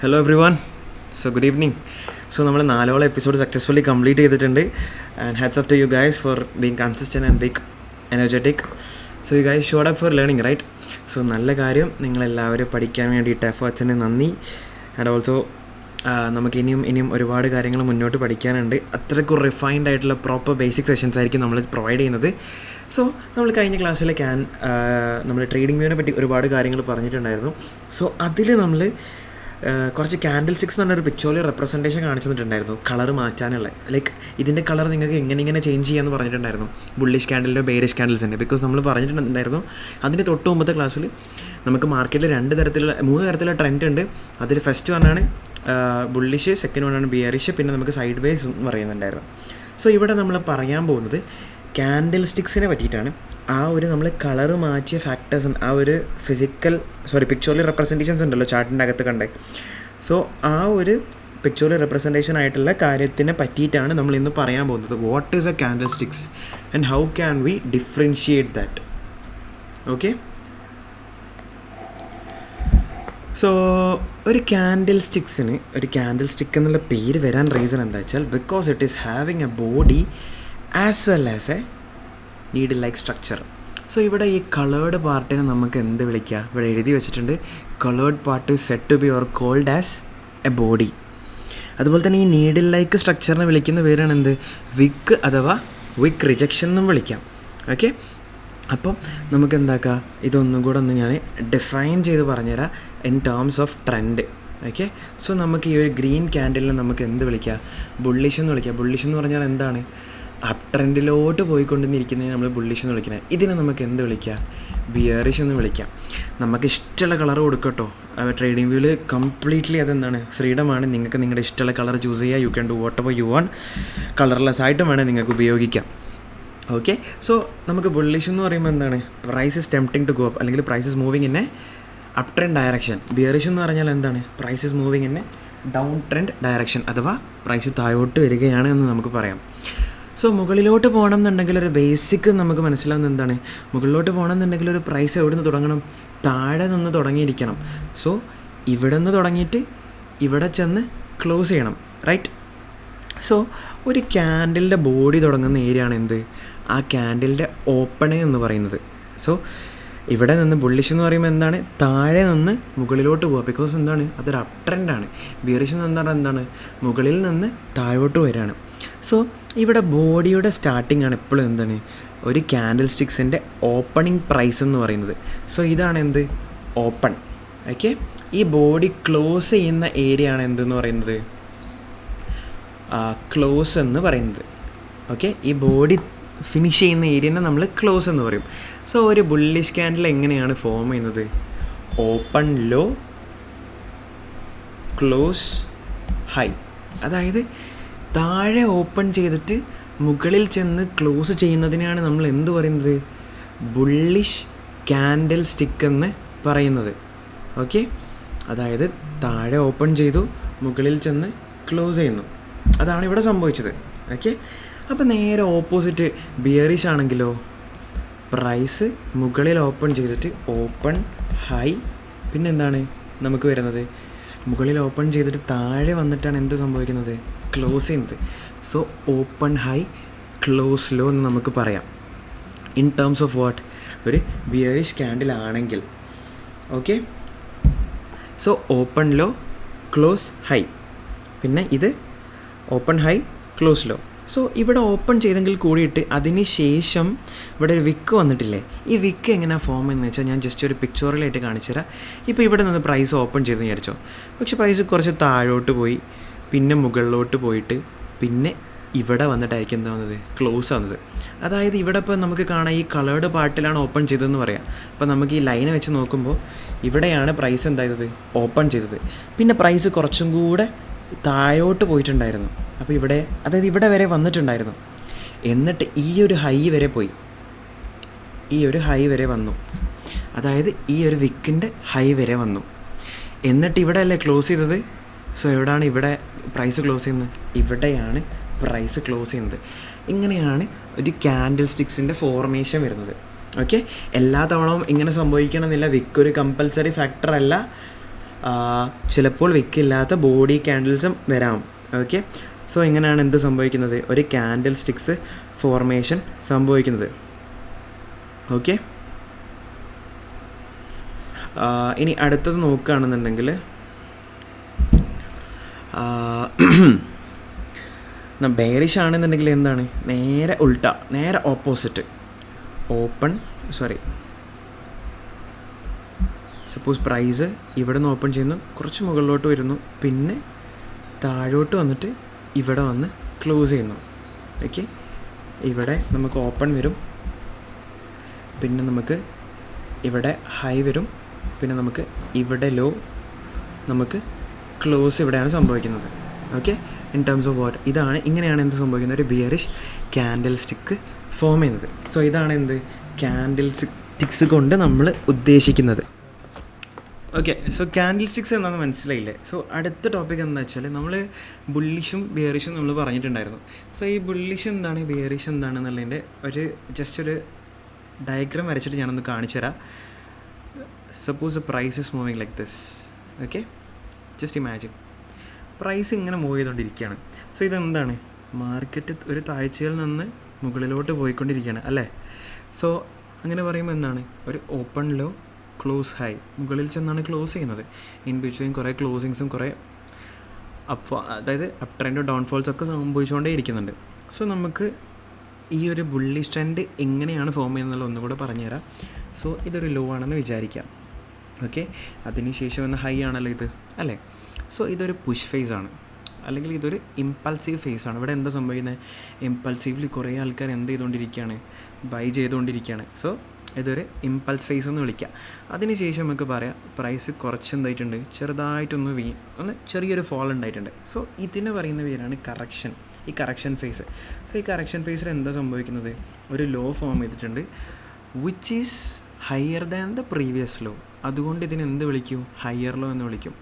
Hello everyone. So good evening. So നമ്മൾ 4 episode successfully complete ചെയ്തിട്ടുണ്ട്. And hats off to you guys for being consistent and being energetic. So you guys showed up for learning, right? So നല്ല കാര്യം, നിങ്ങളെല്ലാവരും പഠിക്കാൻ വേണ്ടിയിട്ട് എഫേർട്സിന് നന്ദി. And also നമുക്ക് ഇനിയും ഒരുപാട് കാര്യങ്ങൾ മുന്നോട്ട് പഠിക്കാനുണ്ട്. അത്രയ്ക്കും റിഫൈൻഡ് ആയിട്ടുള്ള പ്രോപ്പർ ബേസിക് സെഷൻസ് ആയിരിക്കും നമ്മൾ പ്രൊവൈഡ് ചെയ്യുന്നത്. സോ നമ്മൾ കഴിഞ്ഞ ക്ലാസ്സിൽ നമ്മൾ ട്രേഡിംഗ് വ്യൂവിനെ പറ്റി ഒരുപാട് കാര്യങ്ങൾ പറഞ്ഞിട്ടുണ്ടായിരുന്നു. സോ അതിൽ നമ്മൾ കുറച്ച് കാൻഡിൽ സ്റ്റിക്സ് എന്ന് പറഞ്ഞൊരു പിക്ചോറിയൽ റെപ്രസെൻറ്റേഷൻ കാണിച്ചു തന്നിട്ടുണ്ടായിരുന്നു, കളർ മാറ്റാനുള്ള. ലൈക്ക് ഇതിൻ്റെ കളർ നിങ്ങൾക്ക് ഇങ്ങനെ ചേഞ്ച് ചെയ്യാമെന്ന് പറഞ്ഞിട്ടുണ്ടായിരുന്നു, ബുള്ളിഷ് ക്യാൻഡലിൻ്റെ ബെയറിഷ് ക്യാൻഡിൽസിൻ്റെ. ബിക്കോസ് നമ്മൾ പറഞ്ഞിട്ടുണ്ടായിരുന്നു അതിൻ്റെ തൊട്ട് മുമ്പത്തെ ക്ലാസ്സിൽ നമുക്ക് മാർക്കറ്റിൽ 3 തരത്തിലുള്ള ട്രെൻഡ് ഉണ്ട്. അതിൽ ഫസ്റ്റ് വണ്ണാണ് ബുള്ളിഷ്, സെക്കൻഡ് വണ്ണാണ് ബിയറിഷ്, പിന്നെ നമുക്ക് സൈഡ് വേസ് എന്ന് പറയുന്നുണ്ടായിരുന്നു. സോ ഇവിടെ നമ്മൾ പറയാൻ പോകുന്നത് കാൻഡിൽ സ്റ്റിക്സിനെ പറ്റിയിട്ടാണ്. ആ ഒരു നമ്മൾ കളറ് മാറ്റിയ ഫാക്ടേഴ്സ്, ആ ഒരു പിക്ചോറിയൽ റെപ്രസെൻറ്റേഷൻസ് ഉണ്ടല്ലോ ചാർട്ടിൻ്റെ അകത്ത് കണ്ടേ. സോ ആ ഒരു പിക്ചോറിയൽ റെപ്രസെൻറ്റേഷൻ ആയിട്ടുള്ള കാര്യത്തിനെ പറ്റിയിട്ടാണ് നമ്മൾ ഇന്ന് പറയാൻ പോകുന്നത്. What is A candle sticks and how can we differentiate that? Okay. So ഒരു കാൻഡിൽ സ്റ്റിക്ക് എന്നുള്ള പേര് വരാൻ റീസൺ എന്താ വെച്ചാൽ, because it is having A body as well as A needle like structure. So ഇവിടെ ഈ കളേർഡ് പാർട്ടിനെ നമുക്ക് എന്ത് വിളിക്കുക? ഇവിടെ എഴുതി വെച്ചിട്ടുണ്ട്, coloured part is said to be or called as a body. അതുപോലെ തന്നെ ഈ നീഡിൽ ലൈക്ക് സ്ട്രക്ചറിനെ വിളിക്കുന്ന പേരാണ് എന്ത്? വിക്ക് അഥവാ വിക്ക് റിജക്ഷൻ എന്നും വിളിക്കാം. ഓക്കെ. അപ്പം നമുക്ക് എന്താക്കാം, ഇതൊന്നും കൂടെ ഒന്ന് ഞാൻ ഡിഫൈൻ ചെയ്ത് പറഞ്ഞുതരാം in terms of trend. Okay. So നമുക്ക് ഈ ഒരു ഗ്രീൻ ക്യാൻഡിലിനെ നമുക്ക് എന്ത് വിളിക്കാം? ബുള്ളിഷ് എന്ന് വിളിക്കാം. ബുള്ളിഷ് എന്ന് പറഞ്ഞാൽ എന്താണ്? അപ് ട്രെൻഡിലോട്ട് പോയിക്കൊണ്ടിരിക്കുന്നതിന് നമ്മൾ ബുള്ളിഷ് എന്ന് വിളിക്കുന്നത്. ഇതിനെ നമുക്ക് എന്ത് വിളിക്കാം? ബിയറിഷ് എന്ന് വിളിക്കാം. നമുക്ക് ഇഷ്ടമുള്ള കളർ കൊടുക്കട്ടോ. ട്രേഡിംഗ് വ്യൂവിൽ കംപ്ലീറ്റ്ലി അതെന്താണ്, ഫ്രീഡമാണ്. നിങ്ങൾക്ക് നിങ്ങളുടെ ഇഷ്ടമുള്ള കളർ ചൂസ് ചെയ്യുക. You can do what ever you want. Colourless ആയിട്ടും വേണേൽ നിങ്ങൾക്ക് ഉപയോഗിക്കാം. ഓക്കെ. സോ നമുക്ക് ബുള്ളിഷ് എന്ന് പറയുമ്പോൾ എന്താണ്? Price is tempting to go up, അല്ലെങ്കിൽ price is moving in a up trend direction. Bearish എന്ന് പറഞ്ഞാൽ എന്താണ്? Price is moving in a down trend direction, അഥവാ പ്രൈസ് താഴോട്ട് വരികയാണ് എന്ന് നമുക്ക് പറയാം. സോ മുകളിലോട്ട് പോകണം എന്നുണ്ടെങ്കിൽ ഒരു ബേസിക് നമുക്ക് മനസ്സിലാവുന്ന എന്താണ്? മുകളിലോട്ട് പോകണം എന്നുണ്ടെങ്കിൽ ഒരു പ്രൈസ് എവിടെ നിന്ന് തുടങ്ങണം? താഴെ നിന്ന് തുടങ്ങിയിരിക്കണം. സോ ഇവിടെ നിന്ന് തുടങ്ങിയിട്ട് ഇവിടെ ചെന്ന് ക്ലോസ് ചെയ്യണം, റൈറ്റ്? സോ ഒരു ക്യാൻഡിലിൻ്റെ ബോഡി തുടങ്ങുന്ന ഏരിയ ആണ് എന്ത്? ആ ക്യാൻഡിലിൻ്റെ ഓപ്പണിംഗ് എന്ന് പറയുന്നത്. സോ ഇവിടെ നിന്ന് ബുള്ളിഷ് എന്ന് പറയുമ്പോൾ എന്താണ്? താഴെ നിന്ന് മുകളിലോട്ട് പോവുക. ബിക്കോസ് എന്താണ്? അതൊരു അപ് ട്രെൻഡാണ്. ബിയറിഷ് എന്ന് പറഞ്ഞാൽ എന്താണ്? മുകളിൽ നിന്ന് താഴോട്ട് വരികയാണ്. സോ ഇവിടെ ബോഡിയുടെ സ്റ്റാർട്ടിംഗ് ആണ് എപ്പോഴും എന്താണ്? ഒരു കാൻഡിൽ സ്റ്റിക്സിൻ്റെ ഓപ്പണിംഗ് പ്രൈസ് എന്ന് പറയുന്നത്. സോ ഇതാണ് എന്ത്? ഓപ്പൺ. ഓക്കെ. ഈ ബോഡി ക്ലോസ് ചെയ്യുന്ന ഏരിയ ആണ് എന്തെന്ന് പറയുന്നത്? ക്ലോസ് എന്ന് പറയുന്നത്. ഓക്കെ. ഈ ബോഡി ഫിനിഷ് ചെയ്യുന്ന ഏരിയനെ നമ്മൾ ക്ലോസ് എന്ന് പറയും. സോ ഒരു ബുള്ളിഷ് ക്യാൻഡിൽ എങ്ങനെയാണ് ഫോം ചെയ്യുന്നത്? Open low, close high. അതായത് താഴെ ഓപ്പൺ ചെയ്തിട്ട് മുകളിൽ ചെന്ന് ക്ലോസ് ചെയ്യുന്നതിനാണ് നമ്മൾ എന്ത് പറയുന്നത്? ബുള്ളിഷ് ക്യാൻഡിൽ സ്റ്റിക്ക് എന്ന് പറയുന്നത്. ഓക്കെ. അതായത് താഴെ ഓപ്പൺ ചെയ്തു, മുകളിൽ ചെന്ന് ക്ലോസ് ചെയ്യുന്നു. അതാണ് ഇവിടെ സംഭവിച്ചത്. ഓക്കെ. അപ്പോൾ നേരെ ഓപ്പോസിറ്റ് ബിയറിഷ് ആണെങ്കിലോ, പ്രൈസ് മുകളിൽ ഓപ്പൺ ചെയ്തിട്ട് ഓപ്പൺ ഹൈ, പിന്നെ എന്താണ് നമുക്ക് വരുന്നത്? മുകളിൽ ഓപ്പൺ ചെയ്തിട്ട് താഴെ വന്നിട്ടാണ് എന്ത് സംഭവിക്കുന്നത്? ക്ലോസ് ചെയ്യുന്നത്. So open high, close low എന്ന് നമുക്ക് പറയാം ഇൻ ടേംസ് ഓഫ് വാട്ട്? ഒരു ബിയറിഷ് ക്യാൻഡിൽ ആണെങ്കിൽ. Okay. So open low, close high, പിന്നെ ഇത് open high, close low. So ഇവിടെ ഓപ്പൺ ചെയ്തെങ്കിൽ കൂടിയിട്ട് അതിന് ശേഷം ഇവിടെ ഒരു വിക്ക് വന്നിട്ടില്ലേ? ഈ വിക്ക് എങ്ങനെയാണ് ഫോം എന്ന് വെച്ചാൽ ഞാൻ ജസ്റ്റ് ഒരു പിക്ചോറിലായിട്ട് കാണിച്ചു തരാം. ഇപ്പോൾ ഇവിടെ നിന്ന് പ്രൈസ് ഓപ്പൺ ചെയ്തെന്ന് വിചാരിച്ചോ. പക്ഷേ പ്രൈസ് കുറച്ച് താഴോട്ട് പോയി, പിന്നെ മുകളിലോട്ട് പോയിട്ട്, പിന്നെ ഇവിടെ വന്നിട്ടായിരിക്കും എന്താ വന്നത്? ക്ലോസ് ആവുന്നത്. അതായത് ഇവിടെ ഇപ്പോൾ നമുക്ക് കാണാം, ഈ കളേർഡ് പാർട്ടിലാണ് ഓപ്പൺ ചെയ്തതെന്ന് പറയാം. അപ്പോൾ നമുക്ക് ഈ ലൈനെ വെച്ച് നോക്കുമ്പോൾ ഇവിടെയാണ് പ്രൈസ് എന്തായത്? ഓപ്പൺ ചെയ്തത്. പിന്നെ പ്രൈസ് കുറച്ചും കൂടെ താഴോട്ട് പോയിട്ടുണ്ടായിരുന്നു. അപ്പോൾ ഇവിടെ, അതായത് ഇവിടെ വരെ വന്നിട്ടുണ്ടായിരുന്നു. എന്നിട്ട് ഈ ഒരു ഹൈ വരെ പോയി, ഈ ഒരു ഹൈ വരെ വന്നു. അതായത് ഈ ഒരു വിക്കിൻ്റെ ഹൈ വരെ വന്നു. എന്നിട്ട് ഇവിടെ അല്ലേ ക്ലോസ് ചെയ്തത്? സോ എവിടെയാണ് ഇവിടെ പ്രൈസ് ക്ലോസ് ചെയ്യുന്നത്? ഇവിടെയാണ് പ്രൈസ് ക്ലോസ് ചെയ്യുന്നത്. ഇങ്ങനെയാണ് ഒരു കാൻഡിൽ സ്റ്റിക്സിൻ്റെ ഫോർമേഷൻ വരുന്നത്. ഓക്കെ. എല്ലാ തവണയും ഇങ്ങനെ സംഭവിക്കണമെന്നില്ല. വിക്ക് ഒരു കമ്പൽസറി ഫാക്ടർ അല്ല. ചിലപ്പോൾ വിക്കില്ലാത്ത ബോഡി ക്യാൻഡിൽസും വരാം. ഓക്കെ, സോ ഇങ്ങനെയാണ് എന്ത് സംഭവിക്കുന്നത്, ഒരു ക്യാൻഡിൽ സ്റ്റിക്സ് ഫോർമേഷൻ സംഭവിക്കുന്നത്. ഓക്കെ, ഇനി അടുത്തത് നോക്കുകയാണെന്നുണ്ടെങ്കിൽ ബെയറിഷ് ആണെന്നുണ്ടെങ്കിൽ എന്താണ്, നേരെ ഉൾട്ട, നേരെ ഓപ്പോസിറ്റ്. സപ്പോസ് പ്രൈസ് ഇവിടെ നിന്ന് ഓപ്പൺ ചെയ്യുന്നു, കുറച്ച് മുകളിലോട്ട് വരുന്നു, പിന്നെ താഴോട്ട് വന്നിട്ട് ഇവിടെ വന്ന് ക്ലോസ് ചെയ്യുന്നു. ഓക്കെ, ഇവിടെ നമുക്ക് ഓപ്പൺ വരും, പിന്നെ നമുക്ക് ഇവിടെ ഹൈ വരും, പിന്നെ നമുക്ക് ഇവിടെ ലോ, നമുക്ക് ക്ലോസ് ഇവിടെയാണ് സംഭവിക്കുന്നത്. Okay, in terms of what, ഇങ്ങനെയാണ് എന്ത് സംഭവിക്കുന്നത്, ഒരു ബിയറിഷ് ക്യാൻഡിൽ സ്റ്റിക്ക് ഫോം ചെയ്യുന്നത്. സോ ഇതാണ് എന്ത് ക്യാൻഡിൽ സ്റ്റിക്സ് കൊണ്ട് നമ്മൾ ഉദ്ദേശിക്കുന്നത്. ഓക്കെ, സോ ക്യാൻഡിൽ സ്റ്റിക്സ് എന്താണെന്ന് മനസ്സിലായില്ലേ. സോ അടുത്ത ടോപ്പിക് എന്താ വെച്ചാൽ, നമ്മൾ ബുള്ളിഷും ബിയറിഷും നമ്മൾ പറഞ്ഞിട്ടുണ്ടായിരുന്നു. സോ ഈ ബുള്ളിഷ് എന്താണ്, ബിയറിഷ് എന്താണെന്നുള്ളതിൻ്റെ ജസ്റ്റ് ഒരു ഡയഗ്രാം വരച്ചിട്ട് ഞാനൊന്ന് കാണിച്ചു തരാം. Suppose the price is moving like this. Okay, just imagine price ഇങ്ങനെ മൂവ് ചെയ്തുകൊണ്ടിരിക്കുകയാണ്. സോ ഇതെന്താണ്, മാർക്കറ്റ് ഒരു താഴ്ചയിൽ നിന്ന് മുകളിലോട്ട് പോയിക്കൊണ്ടിരിക്കുകയാണ് അല്ലേ. സോ അങ്ങനെ പറയുമ്പോൾ എന്താണ്, ഒരു ഓപ്പൺ ലോ ക്ലോസ് ഹൈ, മുകളിൽ ചെന്നാണ് ക്ലോസ് ചെയ്യുന്നത്. ഇൻ ബിറ്റ്വീൻ കുറേ ക്ലോസിങ്സും കുറേ അതായത് അപ് ട്രെൻഡോ ഡൗൺഫോൾസ് ഒക്കെ സംഭവിച്ചുകൊണ്ടേ ഇരിക്കുന്നുണ്ട്. സോ നമുക്ക് ഈ ഒരു ബുള്ളിഷ് ട്രെൻഡ് എങ്ങനെയാണ് ഫോം ചെയ്യുന്നത് ഒന്നുകൂടെ പറഞ്ഞുതരാം. സോ ഇതൊരു ലോ ആണെന്ന് വിചാരിക്കാം. ഓക്കെ, അതിനുശേഷം വന്ന ഹൈ ആണല്ലോ ഇത് അല്ലേ. സോ ഇതൊരു പുഷ് ഫേസ് ആണ്, അല്ലെങ്കിൽ ഇതൊരു ഇമ്പൾസീവ് ഫേസ് ആണ്. ഇവിടെ എന്താ സംഭവിക്കുന്നത്, ഇമ്പൾസീവ്ലി കുറേ ആൾക്കാർ എന്ത് ചെയ്തുകൊണ്ടിരിക്കുകയാണ്, ബൈ ചെയ്തുകൊണ്ടിരിക്കുകയാണ്. സോ ഇതൊരു ഇമ്പൾസ് ഫേസ് എന്ന് വിളിക്കുക. അതിനുശേഷം നമുക്ക് പറയാം പ്രൈസ് കുറച്ച് എന്തായിട്ടുണ്ട്, ചെറുതായിട്ടൊന്ന് ചെറിയൊരു ഫോൾ ഉണ്ടായിട്ടുണ്ട്. സോ ഇതിന് പറയുന്ന പേരാണ് കറക്ഷൻ, ഈ കറക്ഷൻ ഫേസ്. സോ ഈ കറക്ഷൻ ഫേസിൽ എന്താ സംഭവിക്കുന്നത്, ഒരു ലോ ഫോം ചെയ്തിട്ടുണ്ട് which is higher than the previous low. അതുകൊണ്ട് ഇതിന് എന്ത് വിളിക്കും, ഹയർ ലോ എന്ന് വിളിക്കും.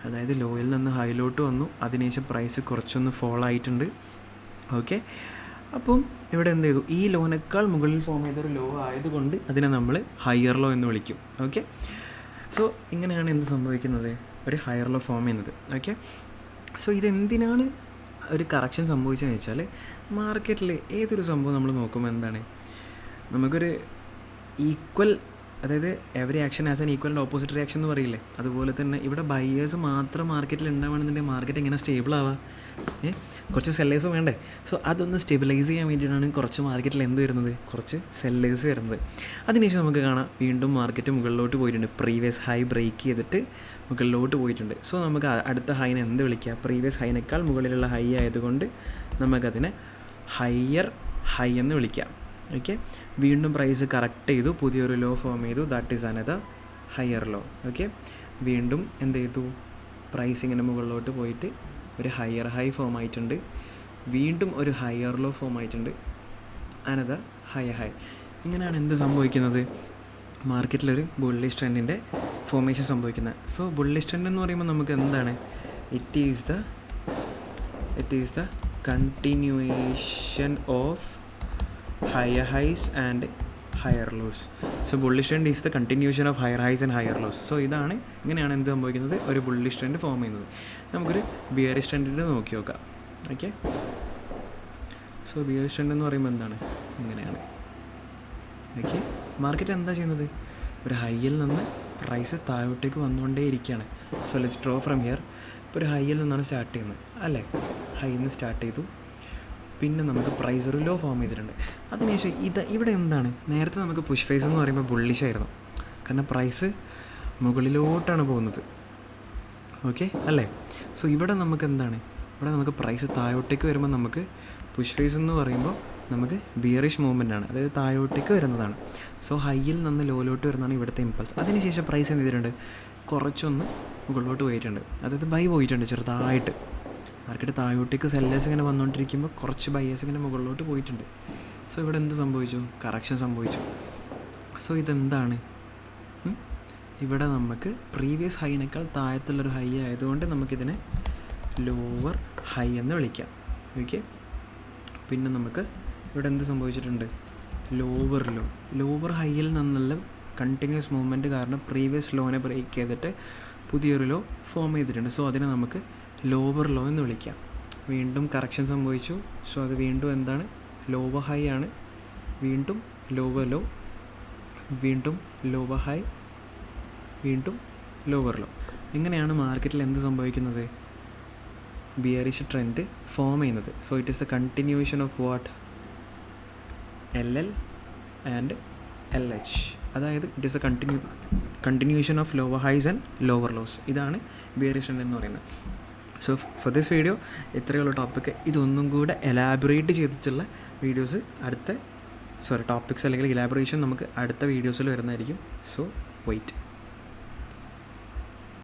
അതായത് ലോയിൽ നിന്ന് ഹൈലോട്ട് വന്നു, അതിനുശേഷം പ്രൈസ് കുറച്ചൊന്ന് ഫോൾ ആയിട്ടുണ്ട്. ഓക്കെ, അപ്പം ഇവിടെ എന്ത് ചെയ്തു, ഈ ലോനേക്കാൾ മുകളിൽ ഫോം ചെയ്തൊരു ലോ ആയതുകൊണ്ട് അതിനെ നമ്മൾ ഹയർ ലോ എന്ന് വിളിക്കും. ഓക്കെ, സോ ഇങ്ങനെയാണ് എന്ത് സംഭവിക്കുന്നത്, ഒരു ഹയർ ലോ ഫോം ചെയ്യുന്നത്. ഓക്കെ, സോ ഇതെന്തിനാണ് ഒരു കറക്ഷൻ സംഭവിച്ചതെന്ന് വെച്ചാൽ, മാർക്കറ്റിൽ ഏതൊരു സംഭവം നമ്മൾ നോക്കുമ്പോൾ എന്താണ്, നമുക്കൊരു ഈക്വൽ, അതായത് every action as an equal and opposite reaction എന്ന് പറയില്ലേ, അതുപോലെ തന്നെ ഇവിടെ ബയേഴ്സ് മാത്രം മാർക്കറ്റിൽ ഉണ്ടാവുകയാണെന്നുണ്ടെങ്കിൽ മാർക്കറ്റ് എങ്ങനെ സ്റ്റേബിൾ ആവാം, കുറച്ച് സെല്ലേഴ്സ് വേണ്ടേ. സോ അതൊന്ന് സ്റ്റെബിലൈസ് ചെയ്യാൻ വേണ്ടിയിട്ടാണ് കുറച്ച് മാർക്കറ്റിൽ എന്ത് വരുന്നത്, കുറച്ച് സെല്ലേഴ്സ് വരുന്നത്. അതിനുശേഷം നമുക്ക് കാണാം വീണ്ടും മാർക്കറ്റ് മുകളിലോട്ട് പോയിട്ടുണ്ട്, പ്രീവിയസ് ഹൈ ബ്രേക്ക് ചെയ്തിട്ട് മുകളിലോട്ട് പോയിട്ടുണ്ട്. സോ നമുക്ക് അടുത്ത ഹൈനെ എന്ത് വിളിക്കുക, പ്രീവിയസ് ഹൈനേക്കാൾ മുകളിലുള്ള ഹൈ ആയതുകൊണ്ട് നമുക്കതിനെ ഹയർ ഹൈ എന്ന് വിളിക്കാം. ഓക്കെ, വീണ്ടും പ്രൈസ് കറക്റ്റ് ചെയ്തു, പുതിയൊരു ലോ ഫോം ചെയ്തു, that is another higher low. Okay, വീണ്ടും എന്ത് ചെയ്തു, പ്രൈസ് ഇങ്ങനെ മുകളിലോട്ട് പോയിട്ട് ഒരു ഹയർ ഹൈ ഫോം ആയിട്ടുണ്ട്, വീണ്ടും ഒരു ഹയർ ലോ ഫോം ആയിട്ടുണ്ട്, അനദർ ഹയർ ഹൈ. ഇങ്ങനെയാണ് എന്ത് സംഭവിക്കുന്നത്, മാർക്കറ്റിലൊരു ബുള്ളിഷ് ട്രെൻഡിൻ്റെ ഫോർമേഷൻ സംഭവിക്കുന്നത്. സോ ബുള്ളിഷ് ട്രെൻഡ് എന്ന് പറയുമ്പോൾ നമുക്ക് എന്താണ്, it is the continuation of higher highs and higher lows. So bullish trend is the continuation of higher highs and higher lows. So ഇങ്ങനെയാണ് എന്ത് സംഭവിക്കുന്നത്, ഒരു ബുള്ളിഷ് ട്രെൻഡ് ഫോം ചെയ്യുന്നത്. നമുക്കൊരു ബിയറിഷ് ട്രെൻഡിൻ്റെ നോക്കി നോക്കാം. ഓക്കെ, സോ ബിയറിഷ് ട്രെൻഡ് എന്ന് പറയുമ്പോൾ എന്താണ്, ഇങ്ങനെയാണ്. ഓക്കെ, മാർക്കറ്റ് എന്താ ചെയ്യുന്നത്, ഒരു ഹൈയിൽ നിന്ന് പ്രൈസ് താഴോട്ടേക്ക് വന്നുകൊണ്ടേ ഇരിക്കുകയാണ്. So let's draw from here. ഇപ്പോൾ ഒരു ഹൈയിൽ നിന്നാണ് സ്റ്റാർട്ട് ചെയ്യുന്നത് അല്ലേ, ഹൈയിൽ നിന്ന് സ്റ്റാർട്ട് ചെയ്തു, പിന്നെ നമുക്ക് പ്രൈസ് ഒരു ലോ ഫോം ചെയ്തിട്ടുണ്ട്. അതിനുശേഷം ഇവിടെ എന്താണ്, നേരത്തെ നമുക്ക് പുഷ് ഫേസ് എന്ന് പറയുമ്പോൾ ബുള്ളിഷ് ആയിരുന്നു, കാരണം പ്രൈസ് മുകളിലോട്ടാണ് പോകുന്നത്. ഓക്കെ അല്ലേ. സോ ഇവിടെ നമുക്ക് എന്താണ്, ഇവിടെ നമുക്ക് പ്രൈസ് താഴോട്ടേക്ക് വരുമ്പോൾ നമുക്ക് പുഷ് ഫേസ് എന്ന് പറയുമ്പോൾ നമുക്ക് ബിയറിഷ് മൂവ്മെൻ്റ് ആണ്, അതായത് താഴോട്ടേക്ക് വരുന്നതാണ്. സോ ഹൈയിൽ നിന്ന് ലോയിലോട്ട് വരുന്നതാണ് ഇവിടുത്തെ ഇമ്പൾസ്. അതിനുശേഷം പ്രൈസ് എന്ത് ചെയ്തിട്ടുണ്ട്, കുറച്ചൊന്ന് മുകളിലോട്ട് പോയിട്ടുണ്ട്, അതായത് ബൈ പോയിട്ടുണ്ട് ചെറുതായിട്ട്. മാർക്കറ്റ് താഴോട്ടേക്ക് സെല്ലേഴ്സ് ഇങ്ങനെ വന്നുകൊണ്ടിരിക്കുമ്പോൾ കുറച്ച് ബയേഴ്സ് ഇങ്ങനെ മുകളിലോട്ട് പോയിട്ടുണ്ട്. സോ ഇവിടെ എന്ത് സംഭവിച്ചു, കറക്ഷൻ സംഭവിച്ചു. സോ ഇതെന്താണ്, ഇവിടെ നമുക്ക് പ്രീവിയസ് ഹൈനേക്കാൾ താഴത്തുള്ളൊരു ഹൈ ആയതുകൊണ്ട് നമുക്കിതിനെ ലോവർ ഹൈ എന്ന് വിളിക്കാം. ഓക്കെ, പിന്നെ നമുക്ക് ഇവിടെ എന്ത് സംഭവിച്ചിട്ടുണ്ട്, ലോവർ ഹൈയിൽ നിന്നുള്ള കണ്ടിന്യൂസ് മൂവ്മെൻറ്റ് കാരണം പ്രീവിയസ് ലോനെ ബ്രേക്ക് ചെയ്തിട്ട് പുതിയൊരു ലോ ഫോം ചെയ്തിട്ടുണ്ട്. സോ അതിനെ നമുക്ക് ലോവർ ലോ എന്ന് വിളിക്കാം. വീണ്ടും കറക്ഷൻ സംഭവിച്ചു. സോ അത് വീണ്ടും എന്താണ്, ലോവർ ഹൈ ആണ്. വീണ്ടും ലോവർ ലോ, വീണ്ടും ലോവർ ഹൈ, വീണ്ടും ലോവർ ലോ. ഇങ്ങനെയാണ് മാർക്കറ്റിൽ എന്ത് സംഭവിക്കുന്നത്, ബിയറിഷ് ട്രെൻഡ് ഫോം ചെയ്യുന്നത്. So it is A continuation of what, LL and LH. അതായത് it is A continuation of lower high and lower loss. ഇതാണ് ബിയറിഷ് ട്രെൻഡ് എന്ന് പറയുന്നത്. സോ ഫോർ ദിസ് വീഡിയോ ഇത്രയുള്ള ടോപ്പിക്ക്. ഇതൊന്നും കൂടെ എലാബറേറ്റ് ചെയ്തിട്ടുള്ള videos topics അല്ലെങ്കിൽ ഇലാബറേഷൻ നമുക്ക് അടുത്ത വീഡിയോസിൽ വരുന്നതായിരിക്കും. So wait.